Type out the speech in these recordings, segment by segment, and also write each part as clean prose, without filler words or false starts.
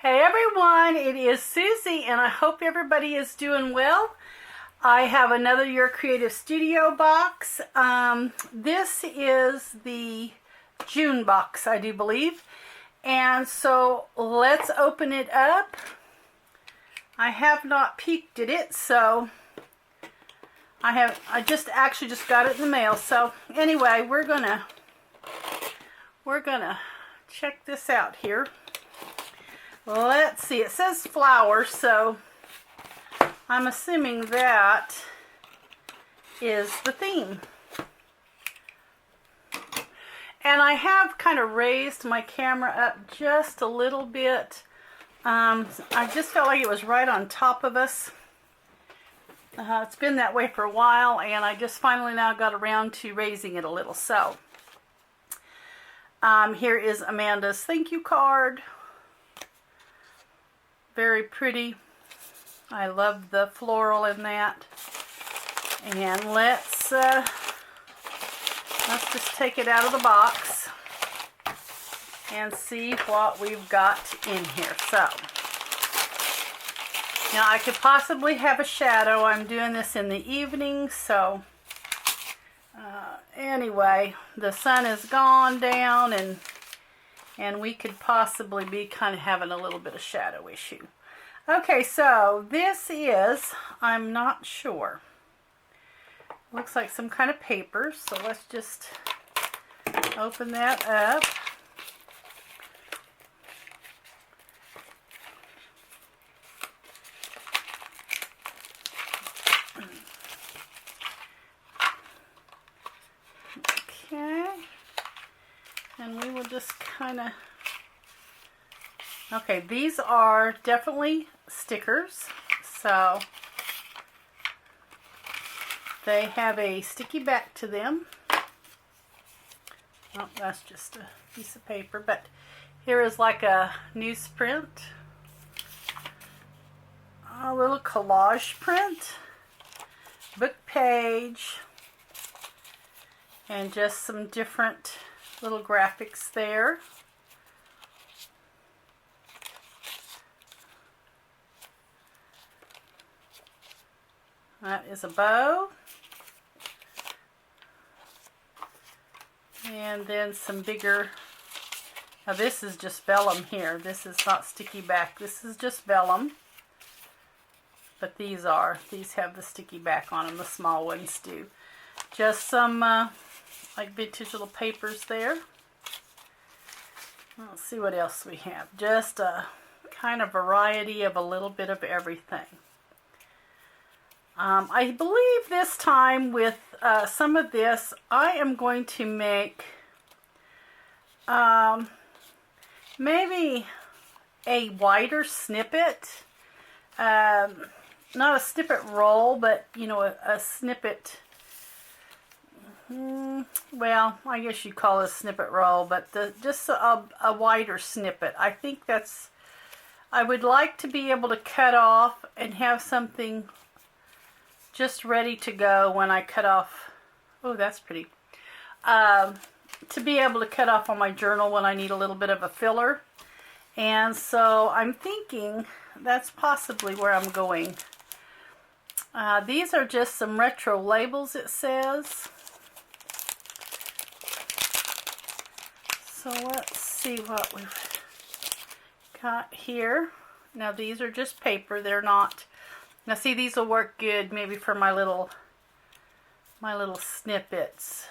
Hey everyone, it is Susie and I hope everybody is doing well. I have another Your Creative Studio box. This is the June box, I do believe. And so let's open it up. I have not peeked at it, so I actually just got it in the mail. So anyway, we're gonna check this out here. Let's see, it says flower, so I'm assuming that is the theme. And I have kind of raised my camera up just a little bit. I just felt like it was right on top of us. It's been that way for a while, and I just finally now got around to raising it a little. So, here is Amanda's thank you card. Very pretty. I love the floral in that. And let's just take it out of the box and see what we've got in here. So, now I could possibly have a shadow. I'm doing this in the evening, so anyway, the sun has gone down and we could possibly be kind of having a little bit of shadow issue. Okay, so this is, I'm not sure. Looks like some kind of paper, so let's just open that up. Okay. And we will just kind of, okay, these are definitely stickers, so they have a sticky back to them. Oh, that's just a piece of paper, but here is like a newsprint, a little collage print, book page, and just some different little graphics there. That is a bow. And then some bigger, now this is just vellum here. This is not sticky back. This is just vellum. But these have the sticky back on them. The small ones do. Just some like vintage little papers there. Let's see what else we have. Just a kind of variety of a little bit of everything. I believe this time with some of this, I am going to make maybe a wider snippet. Not a snippet roll, but you know, a snippet. Well, I guess you'd call it a snippet roll, but just a wider snippet. I think I would like to be able to cut off and have something just ready to go when I cut off. Oh, that's pretty. To be able to cut off on my journal when I need a little bit of a filler. And so I'm thinking that's possibly where I'm going. These are just some retro labels, it says. So let's see what we've got here. Now these are just paper. They're not. Now see, these will work good maybe for my little snippets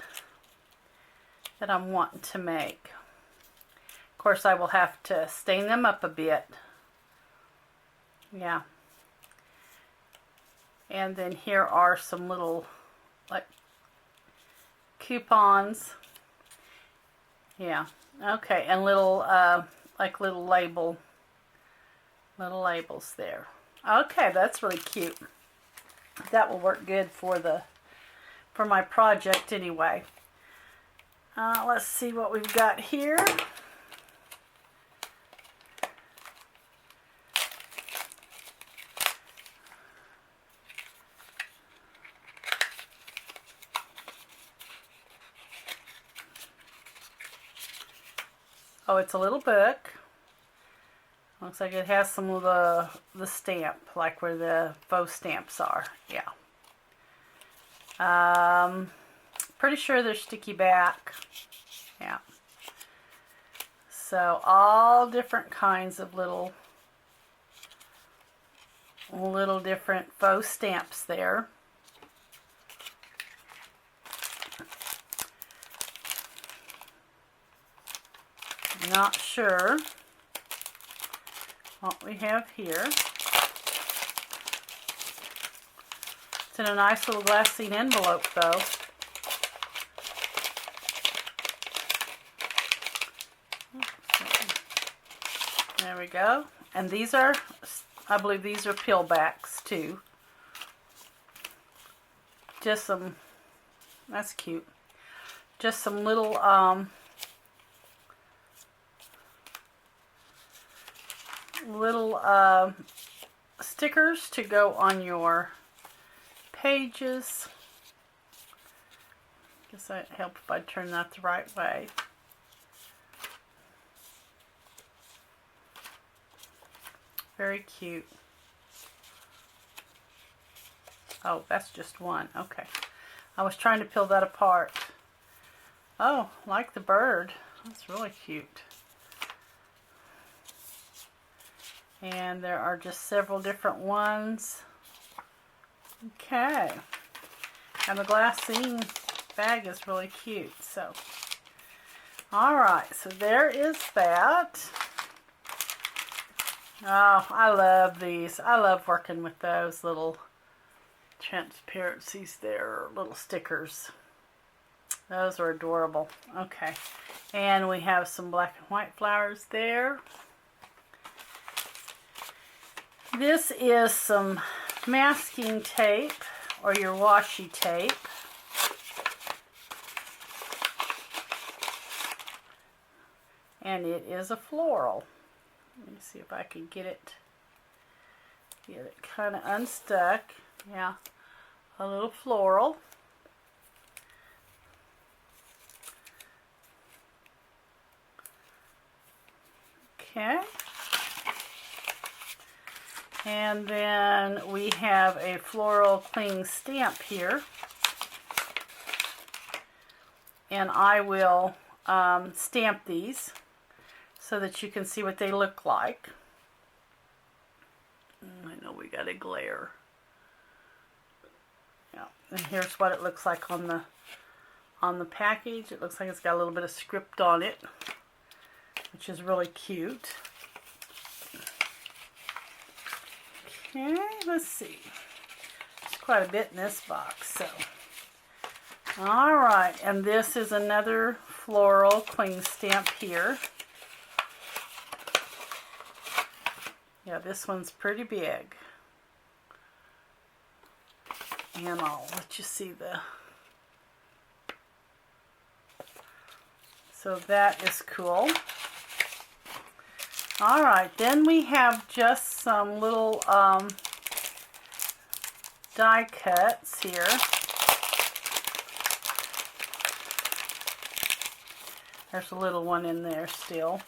that I'm wanting to make. Of course, I will have to stain them up a bit. Yeah. And then here are some little like coupons. Yeah. Okay, and little like little labels there. Okay, that's really cute. That will work good for my project anyway. Let's see what we've got here. Oh, it's a little book. Looks like it has some of the stamp, like where the faux stamps are. Yeah. Pretty sure they're sticky back. Yeah. So all different kinds of little different faux stamps there. Not sure what we have here. It's in a nice little glassine envelope though. There we go. And these are, I believe these are peel backs too. Just some, that's cute. Just some little stickers to go on your pages. Guess that'd help if I turn that the right way. Very cute. Oh, that's just one. Okay. I was trying to peel that apart. Oh, like the bird. That's really cute. And there are just several different ones. Okay. And the glassine bag is really cute. So, alright. So there is that. Oh, I love these. I love working with those little transparencies there, little stickers. Those are adorable. Okay. And we have some black and white flowers there. This is some masking tape or your washi tape. And it is a floral. Let me see if I can get it kind of unstuck. Yeah, a little floral. Okay. And then we have a floral cling stamp here. And I will stamp these so that you can see what they look like. I know we got a glare. Yeah, and here's what it looks like on the package. It looks like it's got a little bit of script on it, which is really cute. Okay, let's see. There's quite a bit in this box, so. Alright, and this is another floral cling stamp here. Yeah, this one's pretty big. And I'll let you see the... So that is cool. Alright, then we have just some little die cuts here. There's a little one in there still.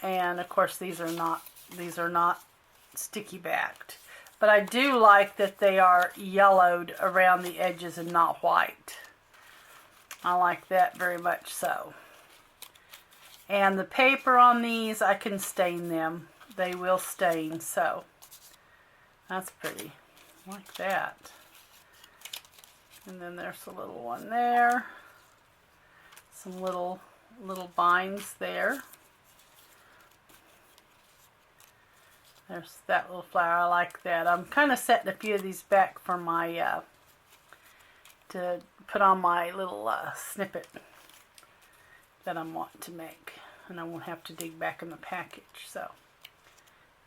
And of course these are not sticky backed. But I do like that they are yellowed around the edges and not white. I like that very much so. And the paper on these, I can stain them. They will stain, so that's pretty. Like that. And then there's a little one there. Some little binds there. There's that little flower. I like that. I'm kind of setting a few of these back for my to put on my little snippet that I'm wanting to make, and I won't have to dig back in the package. So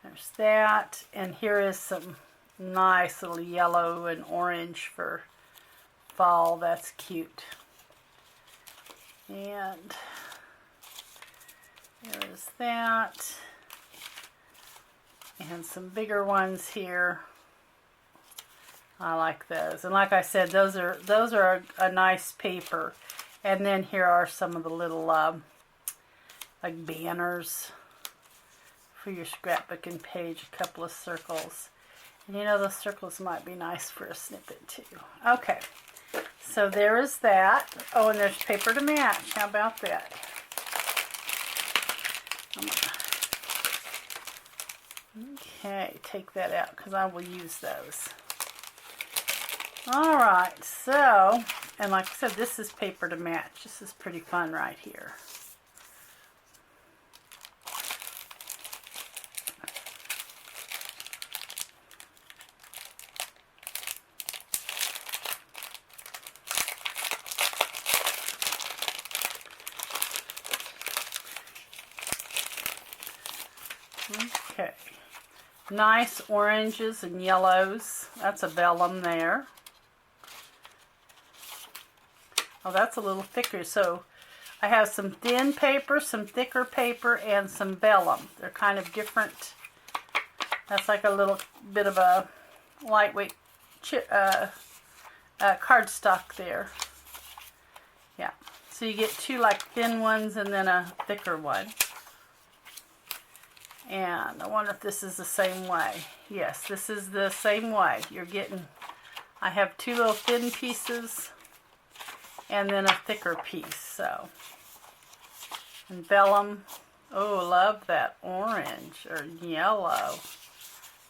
there's that, and here is some nice little yellow and orange for fall. That's cute. And there is that, and some bigger ones here. I like those, and like I said, those are a nice paper. And then here are some of the little like banners for your scrapbooking page, a couple of circles. And you know, those circles might be nice for a snippet too. Okay, so there is that. Oh, and there's paper to match. How about that? Okay, take that out because I will use those. Alright, so, and like I said, this is paper to match. This is pretty fun right here. Okay, nice oranges and yellows. That's a vellum there. Oh, that's a little thicker. So I have some thin paper, some thicker paper, and some vellum. They're kind of different. That's like a little bit of a lightweight cardstock there. Yeah. So you get two like thin ones and then a thicker one. And I wonder if this is the same way. Yes, this is the same way. You're getting, I have two little thin pieces and then a thicker piece. So, and vellum. Oh, love that orange or yellow.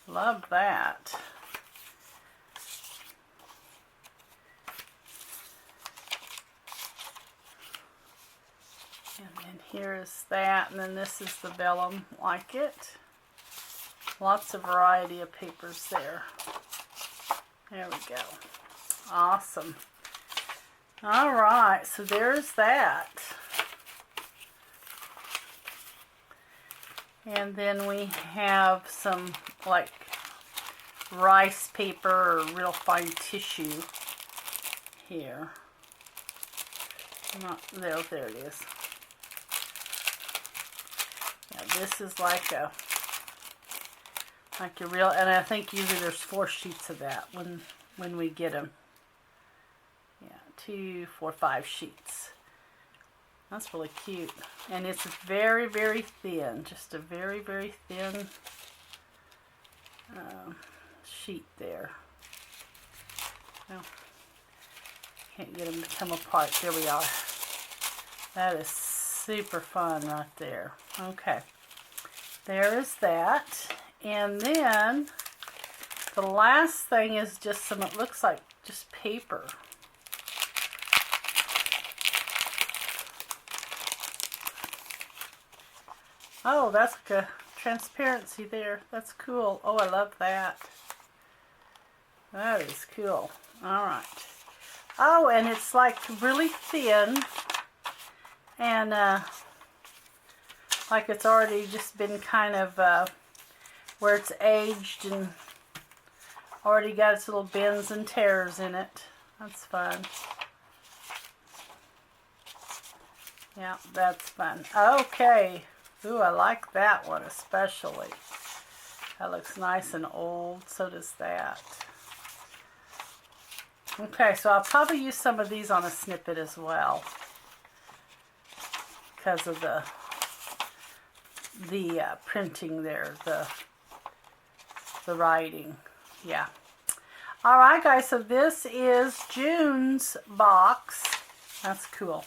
Love that. And then here is that, and then this is the vellum, like it. Lots of variety of papers there. There we go. Awesome. Alright, so there's that. And then we have some like rice paper or real fine tissue here. Not there, there it is. Yeah, this is like a real, and I think usually there's 4 sheets of that when we get them. Yeah, 2, 4, 5 sheets. That's really cute. And it's very, very thin. Just a very, very thin sheet there. Well, can't get them to come apart. There we are. That is super fun right there. Okay. There is that. And then the last thing is just some, it looks like just paper. Oh, that's like a transparency there. That's cool. Oh, I love that. That is cool. Alright. Oh, and it's like really thin. And like it's already just been kind of where it's aged and already got its little bends and tears in it. That's fun. Yeah, that's fun. Okay. Ooh, I like that one especially. That looks nice and old. So does that. Okay, so I'll probably use some of these on a snippet as well. Because of the printing there, the writing. Yeah. Alright guys, so this is June's box. That's cool.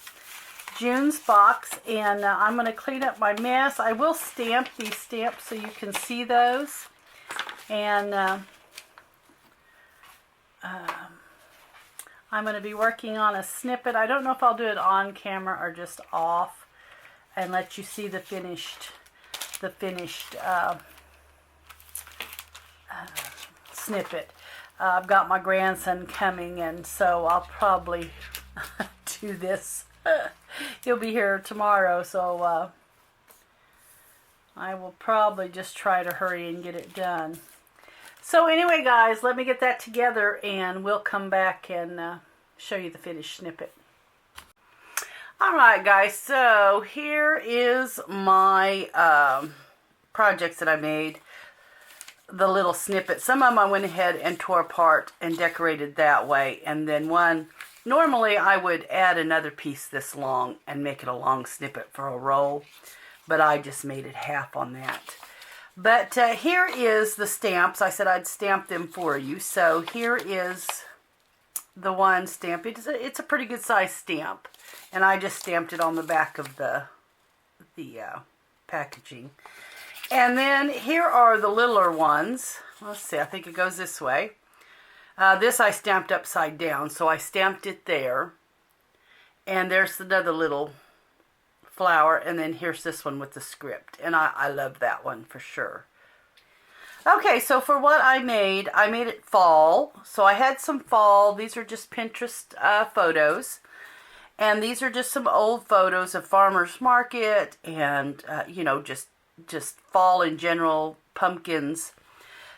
June's box, and I'm going to clean up my mess. I will stamp these stamps so you can see those. And I'm going to be working on a snippet. I don't know if I'll do it on camera or just off and let you see the finished snippet. I've got my grandson coming, and so I'll probably do this. He'll be here tomorrow, so I will probably just try to hurry and get it done. So anyway, guys, let me get that together, and we'll come back and show you the finished snippet. Alright, guys, so here is my projects that I made. The little snippet. Some of them I went ahead and tore apart and decorated that way, and then one, normally I would add another piece this long and make it a long snippet for a roll, but I just made it half on that. But here is the stamps. I said I'd stamp them for you. So here is the one stamp. It's a pretty good size stamp. And I just stamped it on the back of the packaging. And then here are the littler ones. Let's see, I think it goes this way. This I stamped upside down, so I stamped it there. And there's another little flower, and then here's this one with the script. And I love that one for sure. Okay, so for what I made it fall. So I had some fall. These are just Pinterest photos. And these are just some old photos of farmers market and, you know, just fall in general, pumpkins.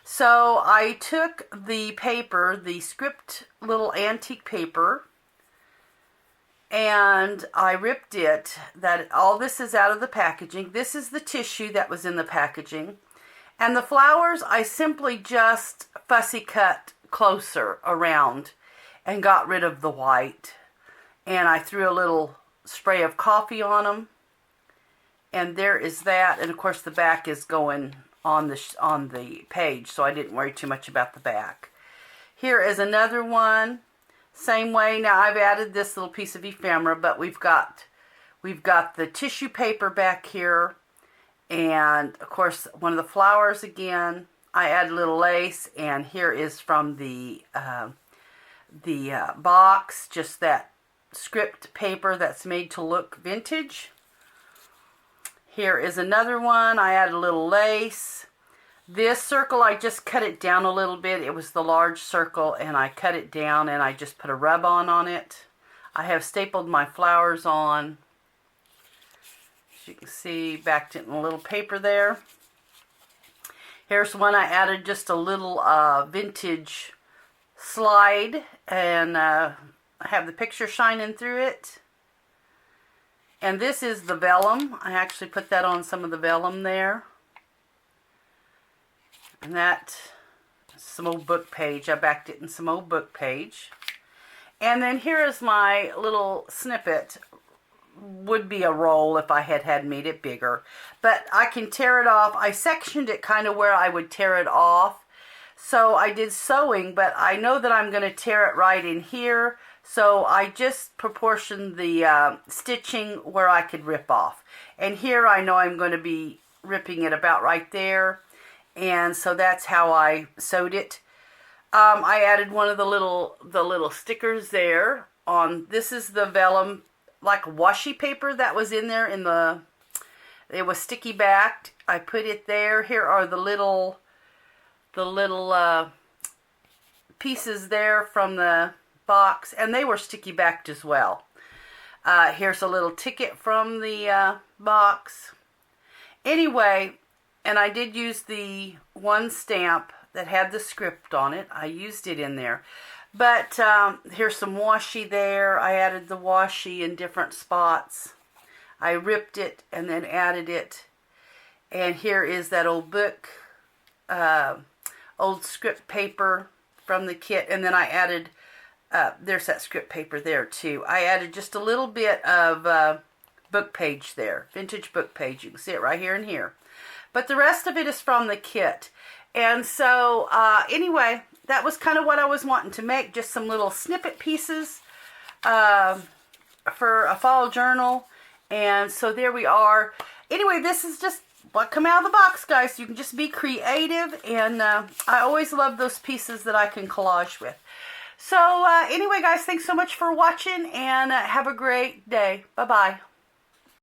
So I took the paper, the script little antique paper, and I ripped it. That all this is out of the packaging. This is the tissue that was in the packaging. And the flowers, I simply just fussy cut closer around and got rid of the white. And I threw a little spray of coffee on them. And there is that. And of course the back is going on the page, so I didn't worry too much about the back. Here is another one. Same way. Now I've added this little piece of ephemera, but we've got the tissue paper back here, and of course one of the flowers again. I added a little lace, and here is from the box, just that script paper that's made to look vintage. Here is another one. I added a little lace. This circle, I just cut it down a little bit. It was the large circle, and I cut it down, and I just put a rub-on it. I have stapled my flowers on. As you can see, backed it in a little paper there. Here's one I added just a little vintage slide, and I have the picture shining through it. And this is the vellum. I actually put that on some of the vellum there. And that, some old book page. I backed it in some old book page. And then here is my little snippet. Would be a roll if I had made it bigger. But I can tear it off. I sectioned it kind of where I would tear it off. So I did sewing, but I know that I'm going to tear it right in here. So I just proportioned the stitching where I could rip off. And here I know I'm going to be ripping it about right there. And so that's how I sewed it. I added one of the little stickers there on. This is the vellum, like washi paper that was in there it was sticky backed. I put it there. Here are the little pieces there from the box, and they were sticky backed as well. Here's a little ticket from the box. Anyway, and I did use the one stamp that had the script on it. I used it in there. But here's some washi there. I added the washi in different spots. I ripped it and then added it. And here is that old book, old script paper from the kit. And then I added, there's that script paper there too. I added just a little bit of book page there, vintage book page. You can see it right here and here. But the rest of it is from the kit. And so, anyway, that was kind of what I was wanting to make. Just some little snippet pieces for a fall journal. And so there we are. Anyway, this is just what come out of the box, guys. You can just be creative. And I always love those pieces that I can collage with. So, anyway, guys, thanks so much for watching. And have a great day. Bye-bye.